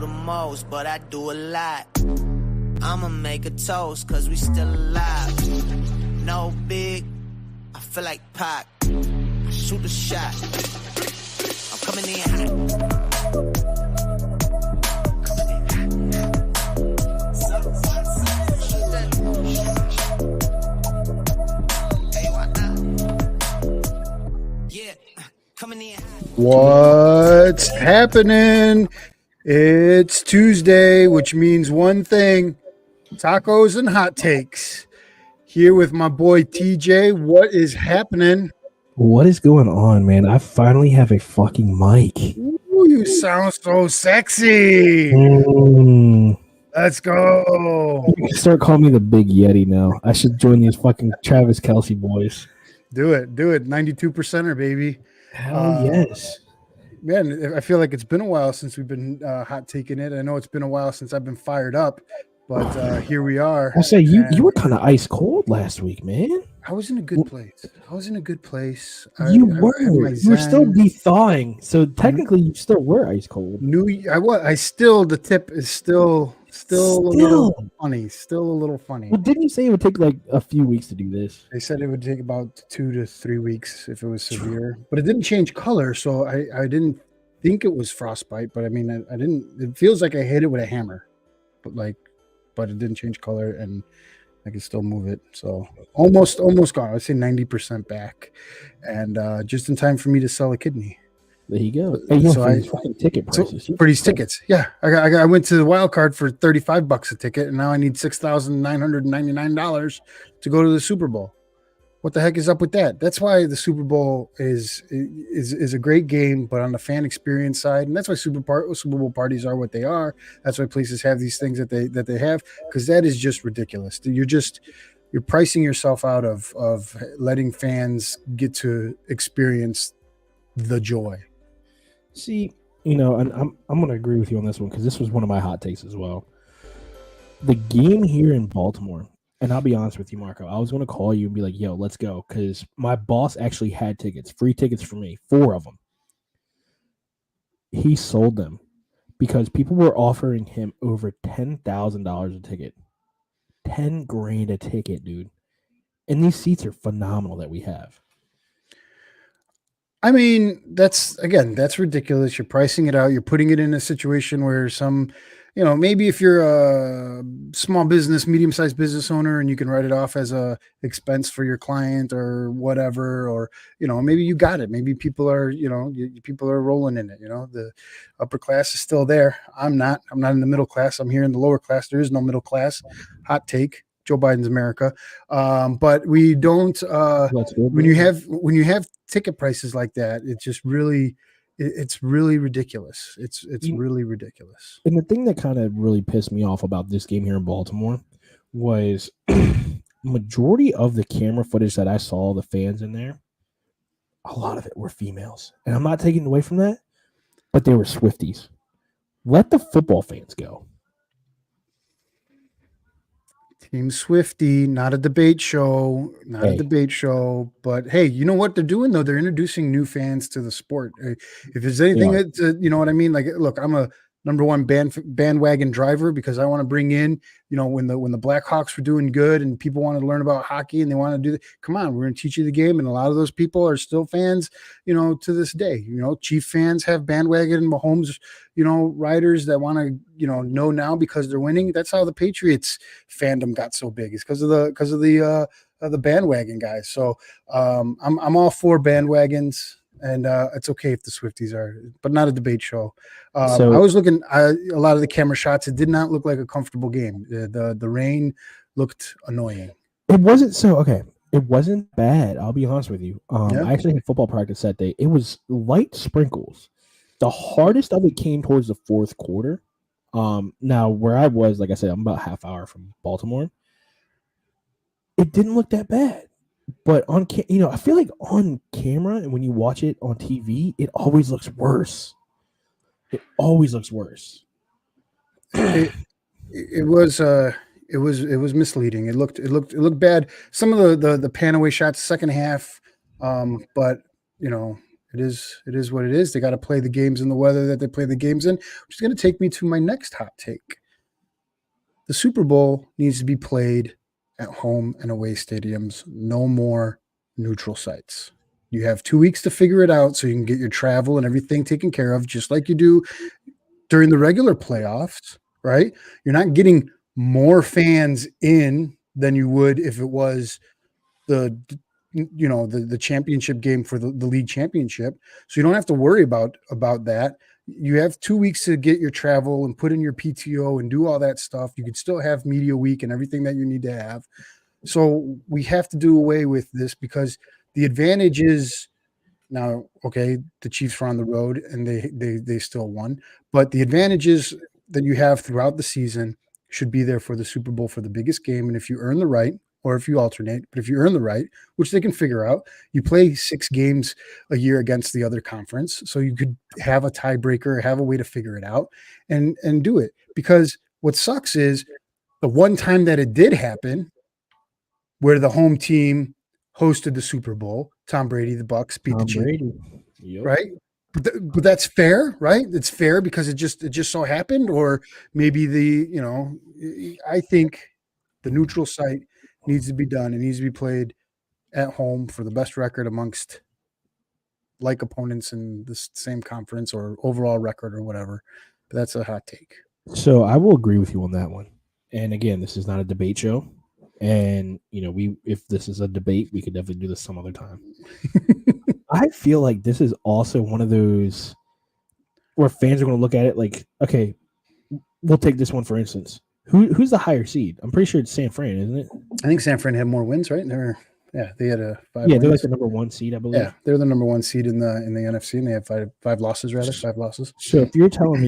the most, but I do a lot. I'ma make a toast, cause we still alive. No big, I feel like Pac. I shoot a shot. I'm coming in hot. What's happening? It's Tuesday, which means one thing: tacos and hot takes. Here with my boy TJ. What is happening? What is going on, man? I finally have a fucking mic. Ooh, you sound so sexy. Let's go. You can start calling me the Big Yeti now. I should join these fucking Travis Kelce boys. Do it. 92%er, baby. Hell yes. Man, I feel like it's been a while since we've been hot taking it. I know it's been a while since I've been fired up, but here we are. I say you were kind of ice cold last week, man. I was in a good place. You were still thawing, so technically you still were ice cold. The tip is still a little funny. Still a little funny. Well, didn't you say it would take like a few weeks to do this? They said it would take about 2 to 3 weeks if it was severe, but it didn't change color, so I didn't think it was frostbite. But I mean, I didn't. It feels like I hit it with a hammer, but it didn't change color, and I can still move it. So almost gone. I'd say 90% back, and just in time for me to sell a kidney. There you go. Hey, so ticket prices. For these tickets, yeah. I went to the wild card for $35 a ticket, and now I need $6,999 to go to the Super Bowl. What the heck is up with that? That's why the Super Bowl is a great game, but on the fan experience side, and that's why Super Bowl parties are what they are. That's why places have these things that they have, because that is just ridiculous. You're pricing yourself out of letting fans get to experience the joy. See, and I'm going to agree with you on this one because this was one of my hot takes as well. The game here in Baltimore, and I'll be honest with you, Marco, I was going to call you and be like, yo, let's go, because my boss actually had tickets, free tickets for me, 4 of them. He sold them because people were offering him over $10,000 a ticket. $10,000 a ticket, dude. And these seats are phenomenal that we have. I mean, that's ridiculous. You're pricing it out. You're putting it in a situation where maybe if you're a small business, medium-sized business owner, and you can write it off as a expense for your client or whatever, or, maybe you got it. Maybe people are rolling in it. The upper class is still there. I'm not in the middle class. I'm here in the lower class. There is no middle class. Hot take. Joe Biden's America. But we don't, when you have ticket prices like that, it's just really, it's really ridiculous. It's really ridiculous. And the thing that kind of really pissed me off about this game here in Baltimore was majority of the camera footage that I saw, the fans in there, a lot of it were females. And I'm not taking away from that, but they were Swifties. Let the football fans go. Team Swifty, not a debate show, but hey, you know what they're doing though? They're introducing new fans to the sport. If there's anything that, you know what I mean? Like, look, I'm a number one bandwagon driver because I want to bring in, when the Blackhawks were doing good and people want to learn about hockey and they want to do that. Come on, we're going to teach you the game. And a lot of those people are still fans, to this day. Chief fans have bandwagon Mahomes, riders that want to, know now because they're winning. That's how the Patriots fandom got so big. It's because of the bandwagon guys. So I'm all for bandwagons. And it's okay if the Swifties are, but not a debate show. I was looking a lot of the camera shots. It did not look like a comfortable game. The rain looked annoying. It wasn't It wasn't bad. I'll be honest with you. I actually had football practice that day. It was light sprinkles. The hardest of it came towards the fourth quarter. Now where I was, like I said, I'm about a half hour from Baltimore. It didn't look that bad. But I feel like on camera and when you watch it on TV, it always looks worse. It always looks worse. It was misleading. It looked bad. Some of the pan away shots, second half, but It is what it is. They got to play the games in the weather that they play the games in, which is going to take me to my next hot take. The Super Bowl needs to be played at home and away stadiums. No more neutral sites. You have 2 weeks to figure it out so you can get your travel and everything taken care of, just like you do during the regular playoffs, right? You're not getting more fans in than you would if it was the championship game for the league championship. So you don't have to worry about that. You have 2 weeks to get your travel and put in your PTO and do all that stuff. You could still have media week and everything that you need to have. So we have to do away with this because the advantage is now, okay, the Chiefs were on the road and they still won, but the advantages that you have throughout the season should be there for the Super Bowl for the biggest game. And if you earn the right, or if you alternate, but if you earn the right, which they can figure out, you play 6 games a year against the other conference. So you could have a tiebreaker, have a way to figure it out and do it. Because what sucks is the one time that it did happen where the home team hosted the Super Bowl, Tom Brady, the Bucks beat the Chiefs, right? But that's fair, right? It's fair because it just so happened, or maybe I think the neutral site needs to be done. It needs to be played at home for the best record amongst like opponents in the same conference or overall record or whatever. But that's a hot take. So I will agree with you on that one. And again, this is not a debate show. And if this is a debate, we could definitely do this some other time. I feel like this is also one of those where fans are going to look at it like, okay, we'll take this one for instance. Who's the higher seed? I'm pretty sure it's San Fran, isn't it? I think San Fran had more wins, right? They had a 5 Yeah, wins. they're like the number 1 seed, I believe. Yeah, they're the number 1 seed in the NFC, and they have five losses rather, 5 losses. So if you're telling me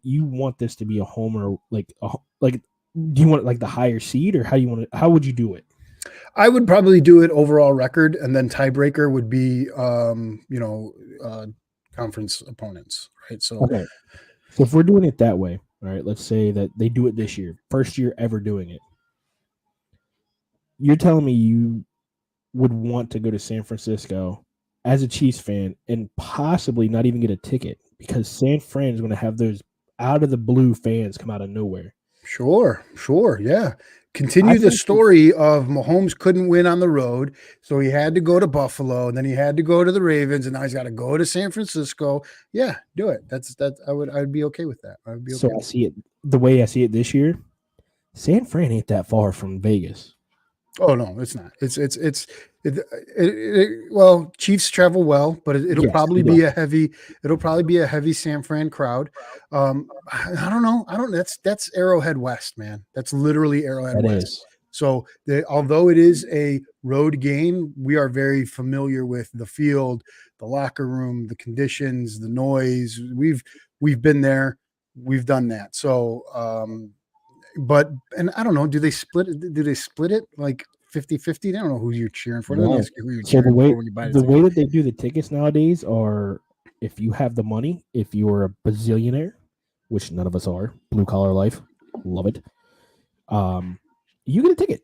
you want this to be a homer, do you want like the higher seed, or how would you do it? I would probably do it overall record, and then tiebreaker would be conference opponents, right? So okay. So if we're doing it that way, all right, let's say that they do it this year, first year ever doing it. You're telling me you would want to go to San Francisco as a Chiefs fan and possibly not even get a ticket because San Fran is going to have those out of the blue fans come out of nowhere. Sure. Yeah. Continue the story of Mahomes couldn't win on the road, so he had to go to Buffalo, and then he had to go to the Ravens, and now he's got to go to San Francisco. Yeah, do it. I'd be okay with that. I would be okay. So I see it the way I see it this year. San Fran ain't that far from Vegas. Oh no, it's not. Well, Chiefs travel well, but it'll probably be a heavy San Fran crowd. I don't know. That's Arrowhead West, man. That's literally Arrowhead West. So although it is a road game, we are very familiar with the field, the locker room, the conditions, the noise. We've been there. We've done that. So, and I don't know, do they split it like 50-50? I don't know who you're cheering for. No. So the way that they do the tickets nowadays are, if you have the money, if you're a bazillionaire, which none of us are, blue collar life, love it. You get a ticket.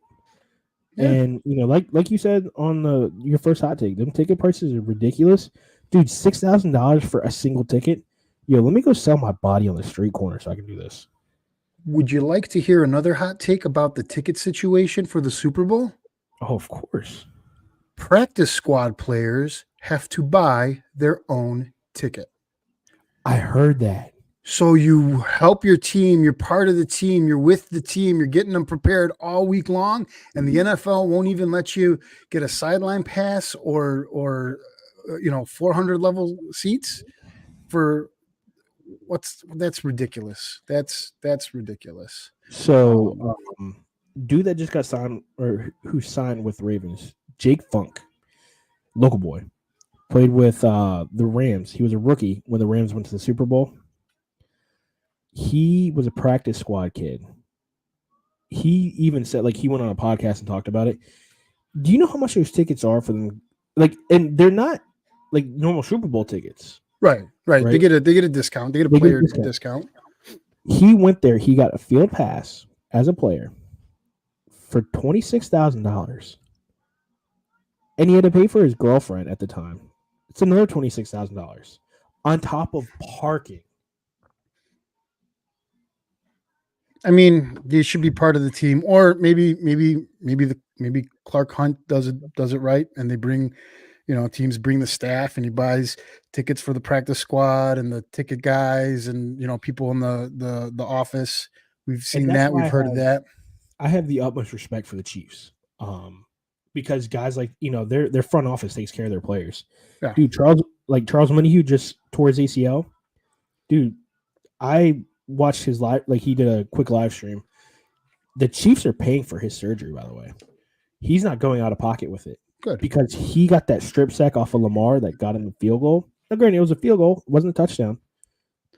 Yeah. And like you said on your first hot take, them ticket prices are ridiculous. Dude, $6,000 for a single ticket. Yo, let me go sell my body on the street corner so I can do this. Would you like to hear another hot take about the ticket situation for the Super Bowl? Oh, of course. Practice squad players have to buy their own ticket. I heard that. So you help your team, you're part of the team, you're with the team, you're getting them prepared all week long, and the NFL won't even let you get a sideline pass or 400 level seats for that's ridiculous. That's ridiculous. So, dude that just got signed or who signed with Ravens, Jake Funk, local boy, played with the Rams. He was a rookie when the Rams went to the Super Bowl. He was a practice squad kid. He even said, he went on a podcast and talked about it. Do you know how much those tickets are for them? And they're not like normal Super Bowl tickets. Right. They get a discount. They get a player discount. He went there. He got a field pass as a player for $26,000, and he had to pay for his girlfriend at the time It's another $26,000 on top of parking. I mean, they should be part of the team, or maybe Clark Hunt does it right, and they bring, teams bring the staff, and he buys tickets for the practice squad and the ticket guys, and people in the office. We've seen that. We've heard of that. I have the utmost respect for the Chiefs, because guys like their front office takes care of their players. Yeah. Dude, Charles Montague just tore his ACL. Dude, I watched his live, like he did a quick live stream. The Chiefs are paying for his surgery, by the way. He's not going out of pocket with it. Good. Because he got that strip sack off of Lamar that got him the field goal. Now, granted, it was a field goal. It wasn't a touchdown.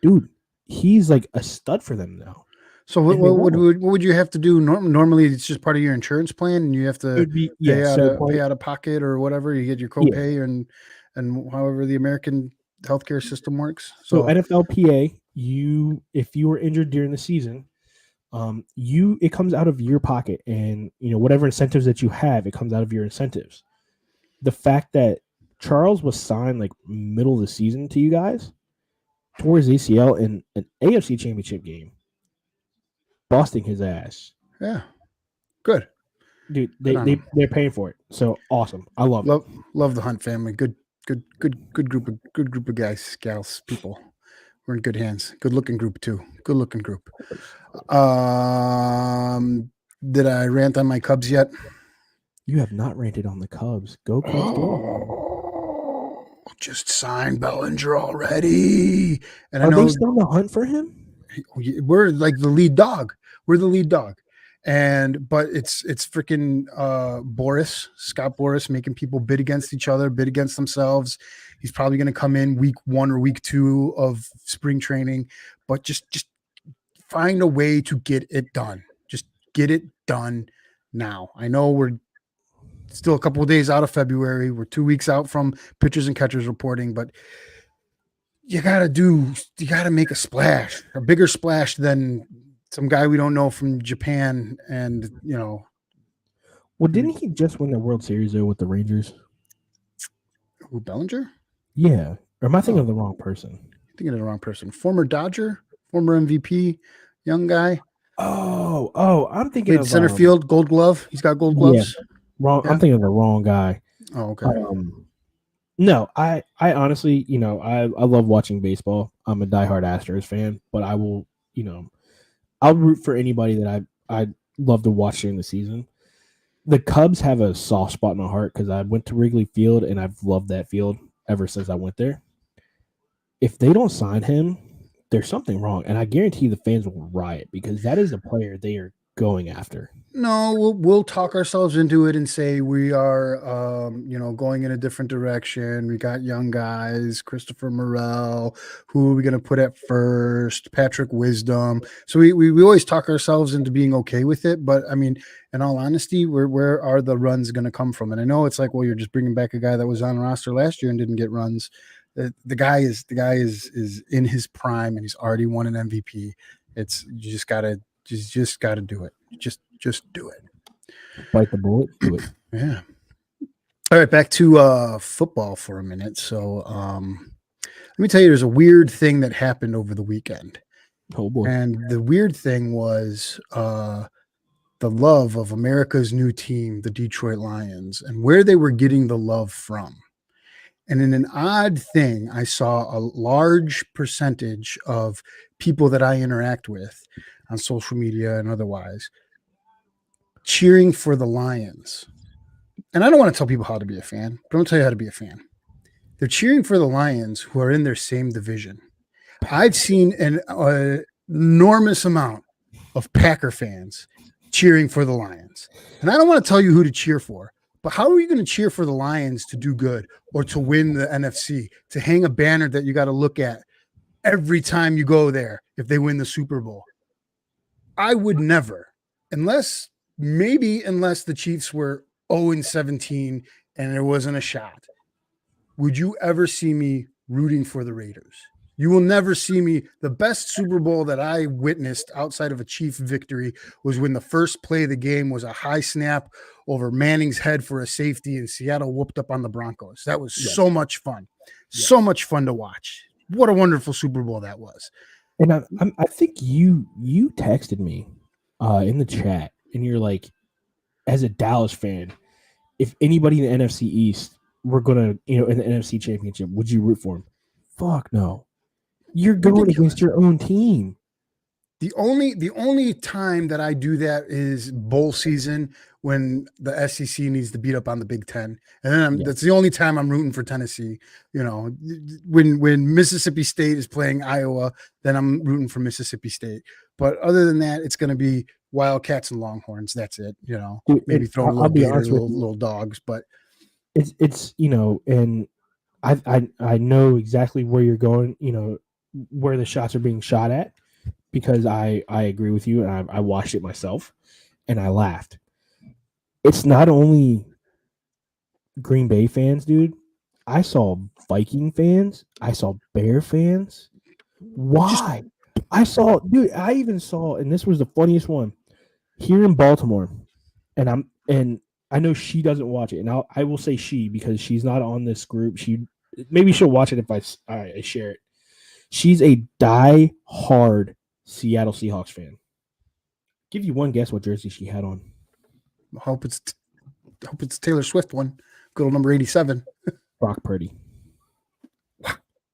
Dude, he's like a stud for them now. So what would you have to do? Normally, it's just part of your insurance plan, and you have to pay out of pocket or whatever. You get your copay and however the American healthcare system works. So NFLPA, if you were injured during the season, it comes out of your pocket, and whatever incentives that you have, it comes out of your incentives. The fact that Charles was signed like middle of the season to you guys, tore his ACL in an AFC Championship game, busting his ass. Yeah, good, dude. They're paying for it. So awesome. I love the Hunt family. Good group of guys, gals, people. We're in good hands. Good looking group too. Good looking group. Did I rant on my Cubs yet? You have not ranted on the Cubs. Go Cubs, go! Just signed Bellinger already. And Are they still on the hunt for him? We're like the lead dog. We're the lead dog. But it's freaking Scott Boras making people bid against each other, bid against themselves. He's probably going to come in week 1 or week 2 of spring training, but just find a way to get it done. Just get it done now. I know we're still a couple of days out of February. We're 2 weeks out from pitchers and catchers reporting, but you got to make a splash, a bigger splash than some guy we don't know from Japan. And, well, didn't he just win the World Series though with the Rangers? Who, Bellinger? Yeah. Or am I thinking of the wrong person? Thinking of the wrong person. Former Dodger, former MVP, young guy. Oh, I'm thinking of center field, Gold Glove. He's got Gold Gloves. Yeah, wrong. Yeah. I'm thinking of the wrong guy. Oh, okay. No, I honestly, I love watching baseball. I'm a diehard Astros fan, but I will, I'll root for anybody that I love to watch during the season. The Cubs have a soft spot in my heart because I went to Wrigley Field and I've loved that field ever since I went there. If they don't sign him, there's something wrong, and I guarantee the fans will riot because that is a player they are going after. No, we'll talk ourselves into it and say we are, going in a different direction. We got young guys, Christopher Morel. Who are we going to put at first? Patrick Wisdom. So we always talk ourselves into being okay with it. But I mean, in all honesty, where are the runs going to come from? And I know it's like, well, you're just bringing back a guy that was on roster last year and didn't get runs. The guy is in his prime and he's already won an MVP. You just gotta do it. Just do it. Bite the bullet, do it. Yeah. All right, back to football for a minute. So let me tell you, there's a weird thing that happened over the weekend. Oh boy. And the weird thing was the love of America's new team, the Detroit Lions, and where they were getting the love from. And in an odd thing, I saw a large percentage of people that I interact with on social media and otherwise cheering for the Lions. And I don't want to tell people how to be a fan, but I'm going to tell you how to be a fan. They're cheering for the Lions who are in their same division. I've seen an enormous amount of Packer fans cheering for the Lions. And I don't want to tell you who to cheer for. But how are you going to cheer for the Lions to do good or to win the NFC, to hang a banner that you got to look at every time you go there if they win the Super Bowl? I would never, unless the Chiefs were 0-17 and there wasn't a shot. Would you ever see me rooting for the Raiders? You will never see me. The best Super Bowl that I witnessed outside of a Chief victory was when the first play of the game was a high snap over Manning's head for a safety and Seattle whooped up on the Broncos. That was so much fun. So much fun to watch. What a wonderful Super Bowl that was. And I think you texted me in the chat, and you're like, as a Dallas fan, if anybody in the NFC East were gonna, in the NFC Championship, would you root for him? Fuck no. You're going against your own team. The only time that I do that is bowl season when the SEC needs to beat up on the Big Ten, and then that's the only time I'm rooting for Tennessee. When Mississippi State is playing Iowa, then I'm rooting for Mississippi State. But other than that, it's going to be Wildcats and Longhorns. That's it. Maybe throw a little Gators, little dogs, but it's and I know exactly where you're going. Where the shots are being shot at. Because I agree with you, and I watched it myself, and I laughed. It's not only Green Bay fans, dude. I saw Viking fans. I saw Bear fans. Why? I even saw, and this was the funniest one, here in Baltimore, and I know she doesn't watch it, and I will say she because she's not on this group. Maybe she'll watch it if I share it. She's a die-hard Seattle Seahawks fan. Give you one guess what jersey she had on. I hope it's Taylor Swift one. Good old number 87. Brock Purdy.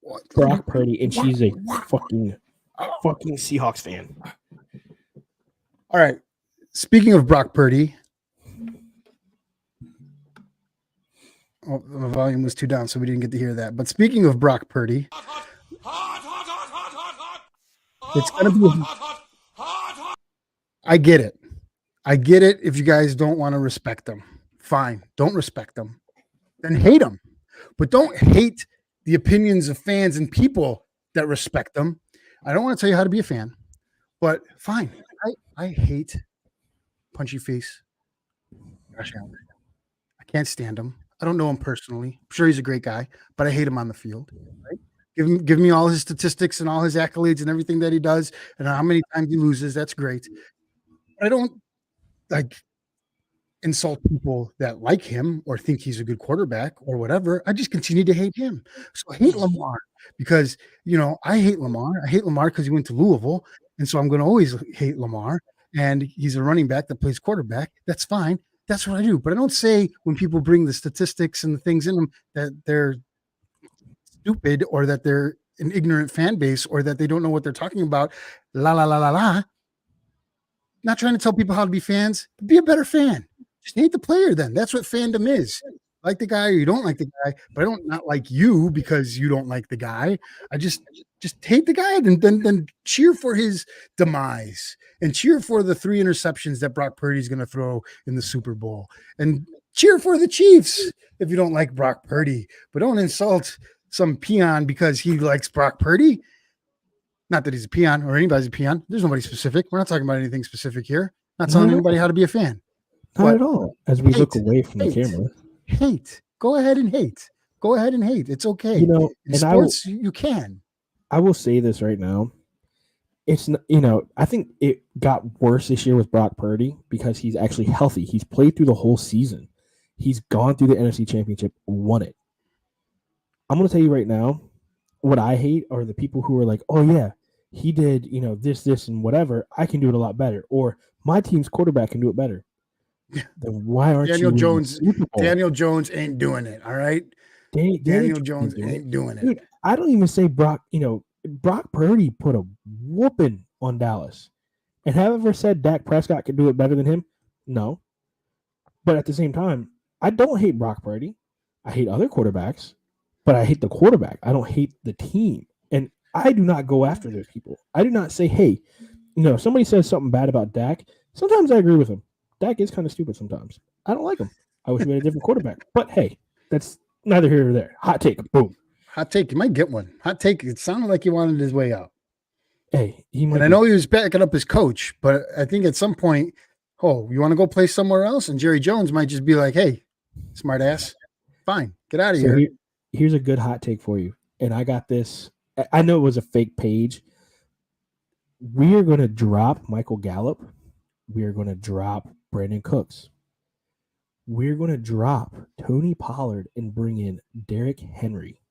What? Brock Purdy, and she's a fucking Seahawks fan. All right. Speaking of Brock Purdy, the volume was too down, so we didn't get to hear that. But speaking of Brock Purdy, it's going to be. I get it. If you guys don't want to respect them, fine. Don't respect them. Then hate them. But don't hate the opinions of fans and people that respect them. I don't want to tell you how to be a fan, but fine. I hate punchy face Josh Allen. I can't stand him. I don't know him personally. I'm sure he's a great guy, but I hate him on the field. Right? Give me all his statistics and all his accolades and everything that he does and how many times he loses. That's great. But I don't insult people that like him or think he's a good quarterback or whatever. I just continue to hate him. So I hate Lamar because, I hate Lamar. I hate Lamar because he went to Louisville. And so I'm going to always hate Lamar. And he's a running back that plays quarterback. That's fine. That's what I do. But I don't say when people bring the statistics and the things in them that they're stupid or that they're an ignorant fan base or that they don't know what they're talking about. La, la, la, la, la. Not trying to tell people how to be fans. Be a better fan. Just hate the player then. That's what fandom is. Like the guy or you don't like the guy, but I don't not like you because you don't like the guy. I just hate the guy and then cheer for his demise and cheer for the 3 interceptions that Brock Purdy's going to throw in the Super Bowl and cheer for the Chiefs if you don't like Brock Purdy, but don't insult some peon because he likes Brock Purdy. Not that he's a peon or anybody's a peon. There's nobody specific. We're not talking about anything specific here. Not telling anybody how to be a fan. Not at all. As we look away from the camera. Hate. Go ahead and hate. It's okay. In sports, you can. I will say this right now. It's I think it got worse this year with Brock Purdy because he's actually healthy. He's played through the whole season. He's gone through the NFC Championship, won it. I'm going to tell you right now, what I hate are the people who are like, oh yeah, he did, this and whatever. I can do it a lot better. Or my team's quarterback can do it better. Then why aren't Daniel Jones? Daniel Jones ain't doing it. All right. Daniel Jones ain't doing it. Dude, I don't even say Brock. Brock Purdy put a whooping on Dallas. And have I ever said Dak Prescott could do it better than him? No. But at the same time, I don't hate Brock Purdy. I hate other quarterbacks, but I hate the quarterback. I don't hate the team. And I do not go after those people. I do not say, hey, if somebody says something bad about Dak, sometimes I agree with him. Dak is kind of stupid sometimes. I don't like him. I wish we had a different quarterback. But hey, that's neither here nor there. Hot take. Boom. Hot take. You might get one. Hot take. It sounded like he wanted his way out. Hey, he might. And I know he was backing up his coach, but I think at some point, you want to go play somewhere else? And Jerry Jones might just be like, hey, smart ass, fine, get out of here. Here's a good hot take for you. And I got this. I know it was a fake page. We are going to drop Michael Gallup. We are going to drop Brandon Cooks. We're going to drop Tony Pollard and bring in Derrick Henry.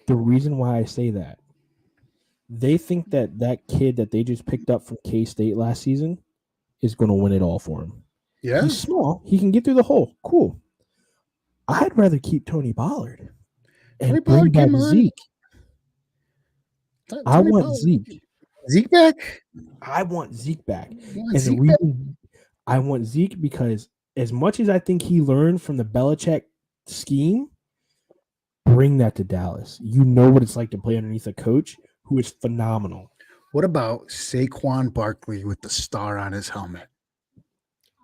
The reason why I say that, they think that kid that they just picked up from K-State last season is going to win it all for him. Yeah. He's small. He can get through the hole. Cool. I'd rather keep Tony Pollard and bring back Zeke. I want Zeke. Zeke back? I want Zeke back. And the reason I want Zeke because as much as I think he learned from the Belichick scheme, bring that to Dallas. You know what it's like to play underneath a coach who is phenomenal. What about Saquon Barkley with the star on his helmet?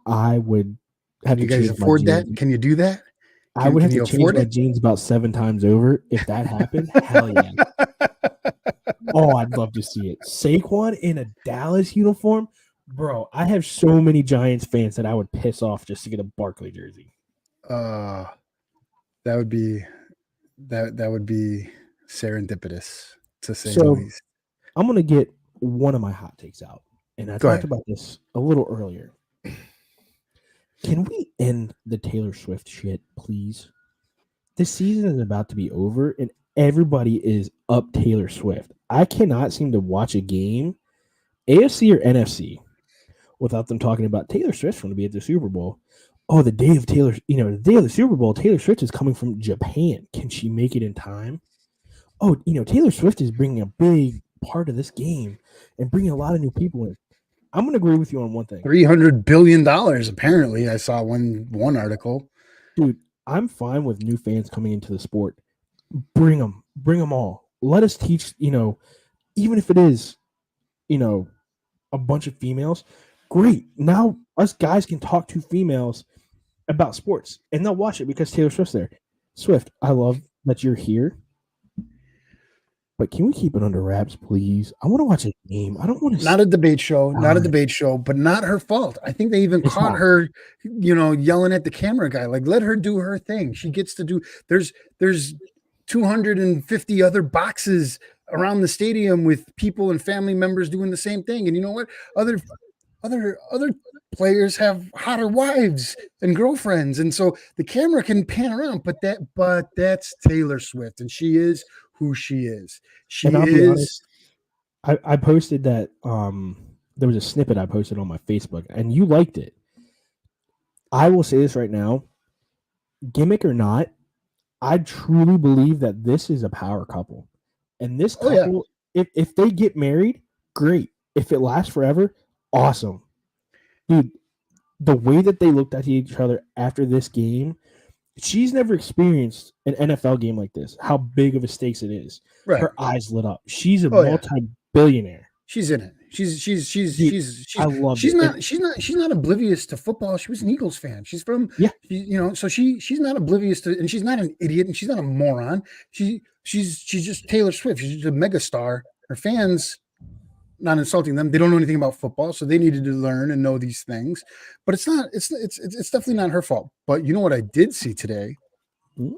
I would have you guys afford that? Can you do that? I would have to change my jeans about 7 times over if that happened. Hell yeah. Oh, I'd love to see it. Saquon in a Dallas uniform. Bro, I have so many Giants fans that I would piss off just to get a Barkley jersey. That would be serendipitous, to say the least. I'm gonna get one of my hot takes out. And I talked about this a little earlier. Can we end the Taylor Swift shit, please? This season is about to be over, and everybody is up Taylor Swift. I cannot seem to watch a game, AFC or NFC, without them talking about Taylor Swift's going to be at the Super Bowl. Oh, the day of the Super Bowl, Taylor Swift is coming from Japan. Can she make it in time? Oh, Taylor Swift is bringing a big part of this game and bringing a lot of new people in. I'm going to agree with you on one thing. $300 billion, apparently. I saw one article. Dude, I'm fine with new fans coming into the sport. Bring them all. Let us teach, even if it is, a bunch of females. Great. Now us guys can talk to females about sports, and they'll watch it because Taylor Swift's there. Swift, I love that you're here. But can we keep it under wraps, please? I want to watch a game. I don't want to. Not a debate show, but not her fault. I think they even caught her, yelling at the camera guy. Like, let her do her thing. She gets to do. There's 250 other boxes around the stadium with people and family members doing the same thing. And you know what? Other players have hotter wives and girlfriends, and so the camera can pan around. But that's Taylor Swift, and she is who she is. She is. Honest, I posted that. There was a snippet I posted on my Facebook, and you liked it. I will say this right now, gimmick or not, I truly believe that this is a power couple, and this couple, if they get married, great. If it lasts forever, awesome, dude. The way that they looked at each other after this game. She's never experienced an NFL game like this. How big of a stakes it is. Right. Her eyes lit up. She's a multi-billionaire. She's in it. I love it. She's not oblivious to football. She was an Eagles fan. She's from so she's not oblivious to, and she's not an idiot, and she's not a moron. She's just Taylor Swift. She's just a megastar. Her fans, not insulting them, they don't know anything about football, so they needed to learn and know these things. But it's definitely not her fault. But you know what I did see today? My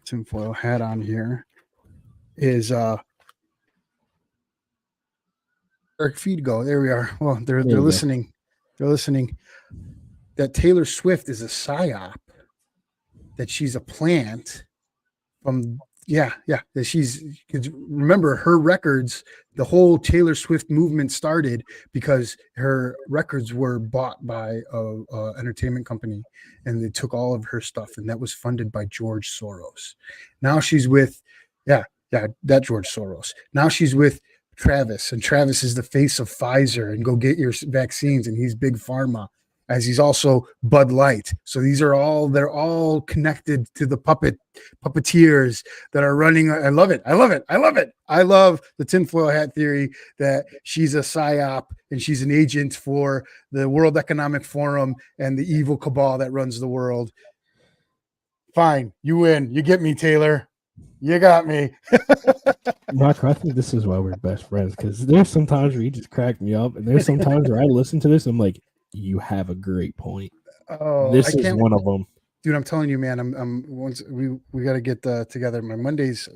tinfoil hat on here is Eric feed go. There we are. Well, they're listening. Go. They're listening. That Taylor Swift is a psyop. That she's a plant from. Yeah. That she's, remember her records, the whole Taylor Swift movement started because her records were bought by a entertainment company, and they took all of her stuff, and that was funded by George Soros. Now she's with, that George Soros. Now she's with Travis, and Travis is the face of Pfizer, and go get your vaccines, and he's big pharma, as he's also Bud Light. So they're all connected to the puppeteers that are running. I love it. I love the tinfoil hat theory that she's a psyop and she's an agent for the World Economic Forum and the evil cabal that runs the world. Fine. You win. You get me, Taylor. You got me. Marco, I think this is why we're best friends, because there's sometimes where you just crack me up, and there's sometimes where I listen to this and I'm like, you have a great point. Oh, this is one of them, dude. I'm telling you, man. I'm once we got to get together. My Mondays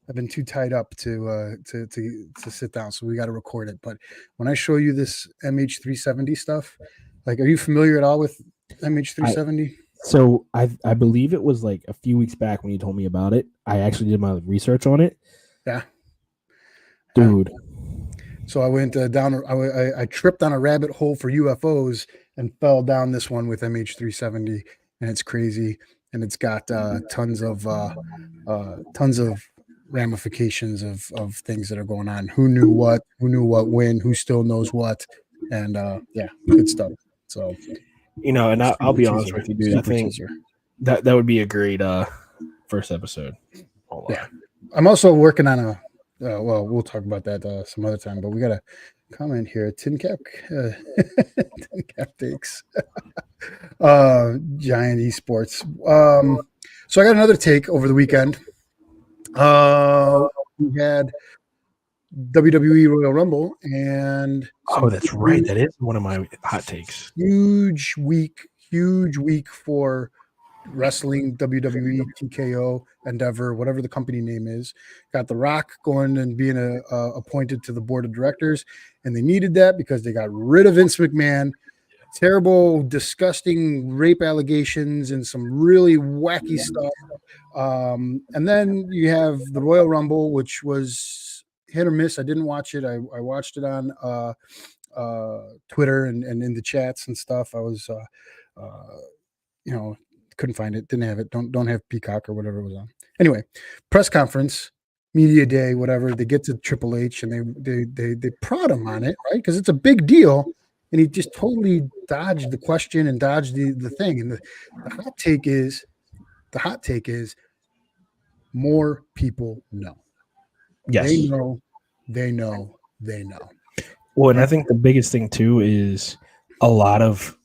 have been too tied up to sit down, so we got to record it. But when I show you this MH370 stuff, like, are you familiar at all with MH370? So I believe it was like a few weeks back when you told me about it. I actually did my research on it. Yeah, dude. So I went down. I tripped on a rabbit hole for UFOs and fell down this one with MH370, and it's crazy, and it's got tons of ramifications of things that are going on. Who knew what? Who knew what? When? Who still knows what? And yeah, good stuff. So And I'll be honest with you, dude. I think teaser. that would be a great first episode. Yeah, I'm also working on a. Well, we'll talk about that some other time. But we got a comment here. Tin Cap takes. Giant Esports. So I got another take over the weekend. We had WWE Royal Rumble, and that's right. That is one of my hot takes. Huge week for wrestling, WWE, TKO, Endeavor, whatever the company name is. Got The Rock going and being appointed to the board of directors, and they needed that because they got rid of Vince McMahon. Terrible, disgusting rape allegations and some really wacky stuff. And then you have the Royal Rumble, which was hit or miss. I didn't watch it. I watched it on Twitter and in the chats and stuff. I was, couldn't find it. Didn't have it. Don't have Peacock or whatever it was on. Anyway, press conference, media day, whatever. They get to Triple H and they prod him on it, right? Because it's a big deal. And he just totally dodged the question and dodged the thing. And the hot take is more people know. Yes. They know. Well, and I think the biggest thing too is a lot of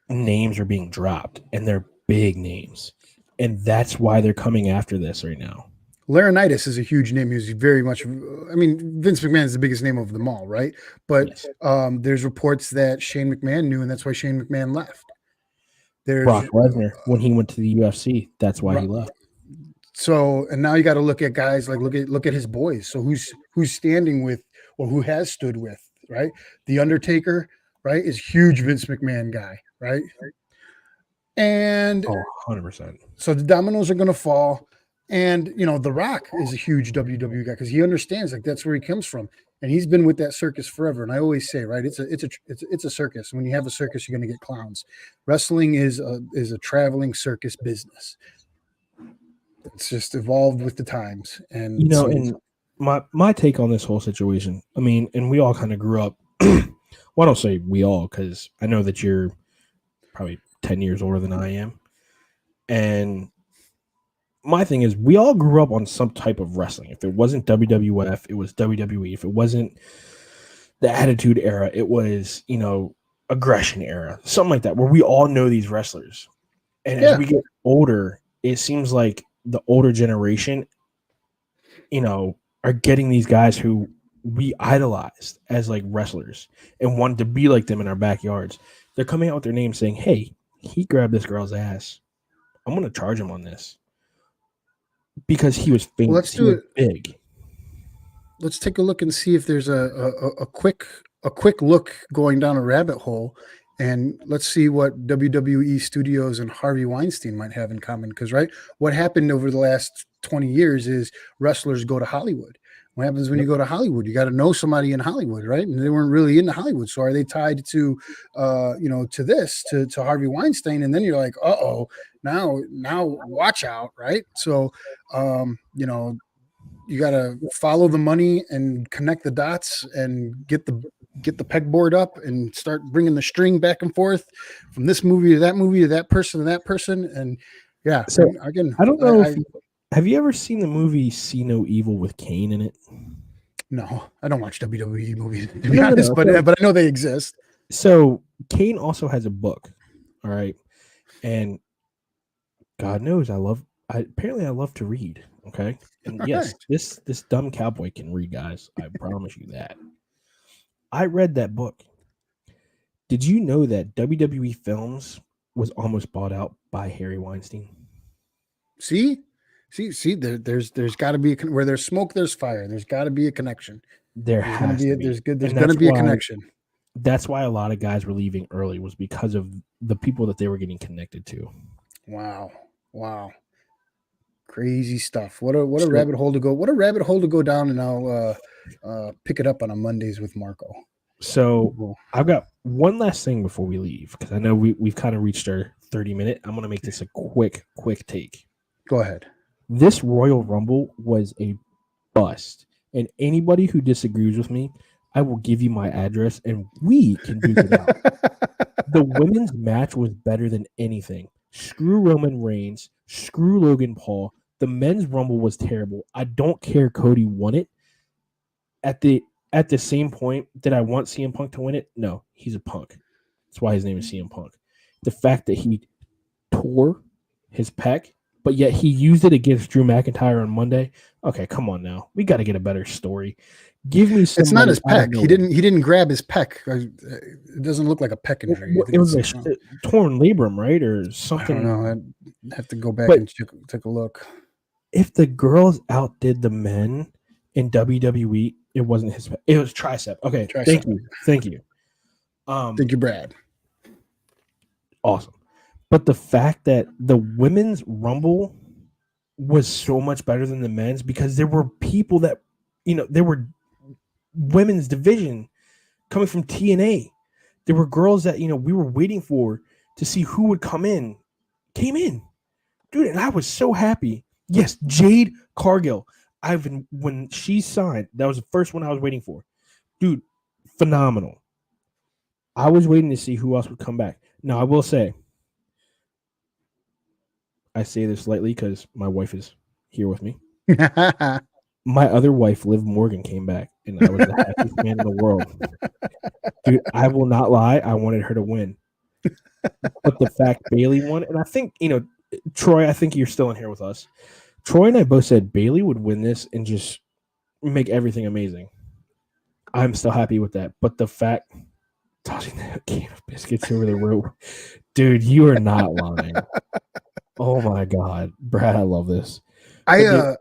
names are being dropped, and they're big names, and that's why they're coming after this right now. Laurinaitis is a huge name. He's very much. I mean, Vince McMahon is the biggest name of them all, right? But yes. There's reports that Shane McMahon knew, and that's why Shane McMahon left. There's Brock Lesnar when he went to the UFC. That's why he left. So, and now you got to look at guys like look at his boys. So who's standing with, or who has stood with, right? The Undertaker, right, is huge Vince McMahon guy, right? And 100%. So the dominoes are going to fall. And, The Rock is a huge WWE guy because he understands like that's where he comes from. And he's been with that circus forever. And I always say, right, it's a circus. When you have a circus, you're going to get clowns. Wrestling is a traveling circus business. It's just evolved with the times. And, and my take on this whole situation, I mean, and we all kind of grew up. Well, I don't say we all, because I know that you're probably 10 years older than I am. And my thing is, we all grew up on some type of wrestling. If it wasn't WWF, it was WWE. If it wasn't the Attitude Era, it was, Aggression Era, something like that, where we all know these wrestlers. And as we get older, it seems like the older generation, are getting these guys who we idolized as like wrestlers and wanted to be like them in our backyards. They're coming out with their names saying, hey, he grabbed this girl's ass. I'm going to charge him on this. Because he was famous. Well, let's do it big. Let's take a look and see if there's a quick look going down a rabbit hole, and let's see what WWE Studios and Harvey Weinstein might have in common. Because what happened over the last 20 years is wrestlers go to Hollywood. What happens when you go to Hollywood? You got to know somebody in Hollywood, right? And they weren't really into Hollywood, so are they tied to, to Harvey Weinstein? And then you're like, now watch out, right? So, you got to follow the money and connect the dots and get the pegboard up and start bringing the string back and forth from this movie to that person to that person, and yeah. So again, I don't know. Have you ever seen the movie See No Evil with Kane in it? No, I don't watch WWE movies, to be honest, but I know they exist. So Kane also has a book, all right? And God knows I love to read, okay? And yes, this dumb cowboy can read, guys. I promise you that. I read that book. Did you know that WWE Films was almost bought out by Harry Weinstein? See, there's got to be where there's smoke, there's fire. There's got to be a connection. There's going to be a connection. That's why a lot of guys were leaving early, was because of the people that they were getting connected to. Wow. Crazy stuff. What a rabbit hole to go. What a rabbit hole to go down, and I'll pick it up on a Mondays with Marco. So I've got one last thing before we leave, because I know we've kind of reached our 30-minute. I'm going to make this a quick take. Go ahead. This Royal Rumble was a bust, and anybody who disagrees with me, I will give you my address and we can duke it out. The women's match was better than anything. Screw Roman Reigns. Screw Logan Paul. The men's Rumble was terrible. I don't care Cody won it. At the same point, did I want CM Punk to win it? No, he's a punk. That's why his name is CM Punk. The fact that he tore his pec, but yet he used it against Drew McIntyre on Monday. Okay, come on now. We got to get a better story. Give me some. It's not his pec. He didn't grab his pec. It doesn't look like a pec injury. It was a torn labrum, right, or something. I don't know. I'd have to go back and take a look. If the girls outdid the men in WWE, it wasn't his pec. It was tricep. Okay, thank you. Thank you, Brad. Awesome. But the fact that the women's Rumble was so much better than the men's, because there were people that, there were women's division coming from TNA. There were girls that, we were waiting for to see who would came in. Dude, and I was so happy. Yes, Jade Cargill. When she signed, that was the first one I was waiting for. Dude, phenomenal. I was waiting to see who else would come back. Now, I will say, I say this lightly because my wife is here with me. My other wife, Liv Morgan, came back, and I was the happiest man in the world. Dude, I will not lie. I wanted her to win. But the fact Bayley won, and I think, Troy, I think you're still in here with us. Troy and I both said Bayley would win this and just make everything amazing. I'm still happy with that. But the fact, tossing that can of biscuits over the rope, dude, you are not lying. Oh my God, Brad, I love this. I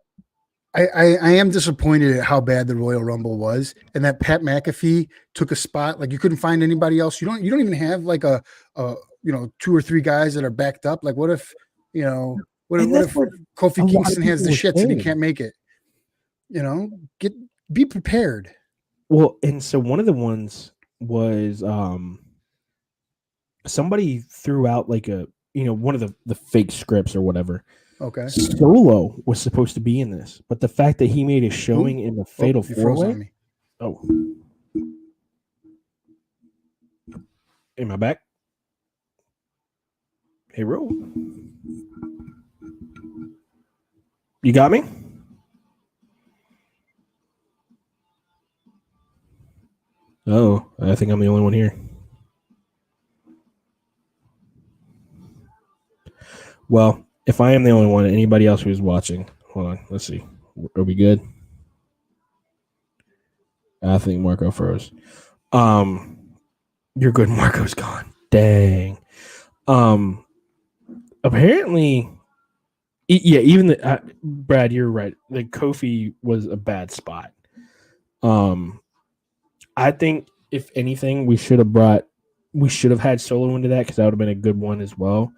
am disappointed at how bad the Royal Rumble was, and that Pat McAfee took a spot. Like, you couldn't find anybody else. You don't even have like a 2 or 3 guys that are backed up. Like, what if what if Kofi Kingston has the shits and he can't make it? Be prepared. Well, and so one of the ones was somebody threw out like a one of the fake scripts or whatever. Okay. Solo was supposed to be in this, but the fact that he made a showing in the Fatal 4-Way. Oh. Am I back? Hey, Ro. You got me? Oh, I think I'm the only one here. Well, if I am the only one, anybody else who's watching, hold on, let's see. Are we good? I think Marco froze. You're good. Marco's gone. Dang. Apparently, even Brad, you're right. The Kofi was a bad spot. I think if anything, we should have had Solo into that, because that would have been a good one as well.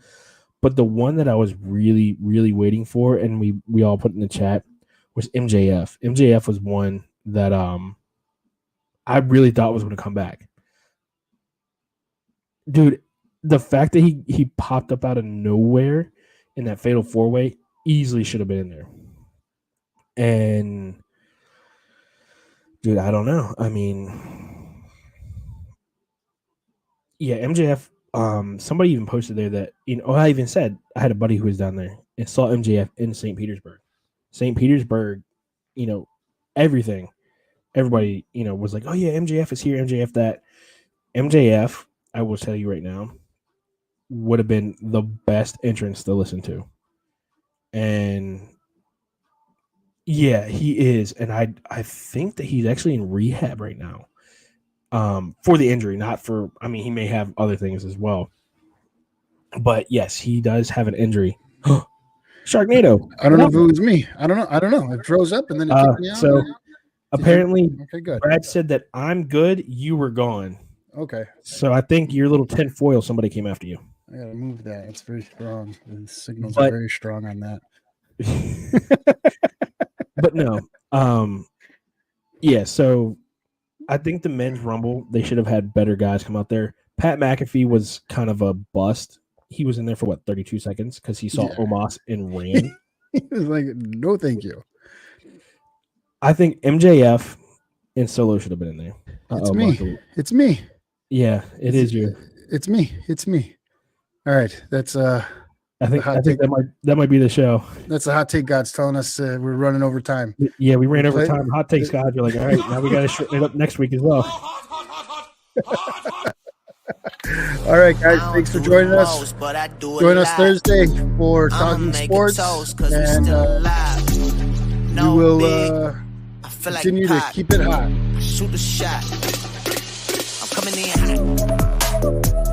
But the one that I was really, really waiting for, and we all put in the chat, was MJF. MJF was one that I really thought was going to come back. Dude, the fact that he popped up out of nowhere in that Fatal 4-Way easily should have been in there. And, dude, I don't know. I mean, yeah, MJF. Somebody even posted there that, I even said, I had a buddy who was down there and saw MJF in St. Petersburg. St. Petersburg, everybody, was like, oh yeah, MJF is here, MJF that. MJF, I will tell you right now, would have been the best entrance to listen to. And yeah, he is. And I think that he's actually in rehab right now. For the injury, not for, he may have other things as well. But yes, he does have an injury. Sharknado. I don't know if it was me. I don't know. It froze up and then it kicked me out. So apparently, okay, good. Brad said that I'm good. You were gone. Okay. So I think your little tin foil, somebody came after you. I gotta move that. It's very strong. The signals are very strong on that. But no, yeah. So I think the men's rumble, they should have had better guys come out there. Pat McAfee was kind of a bust. He was in there for 32 seconds because he saw Omos and ran. He was like, "No, thank you." I think MJF and Solo should have been in there. It's me. It's me. Yeah, is you. It's me. It's me. All right, that's I think that might be the show. That's the hot take gods telling us we're running over time. Yeah, we ran over time. Hot takes gods. You're like, all right, now we got to shorten it up next week as well. All right, guys, thanks for joining us. Join us Thursday for Talking Sports, and we will continue to keep it hot. Shoot a shot. I'm coming in hot.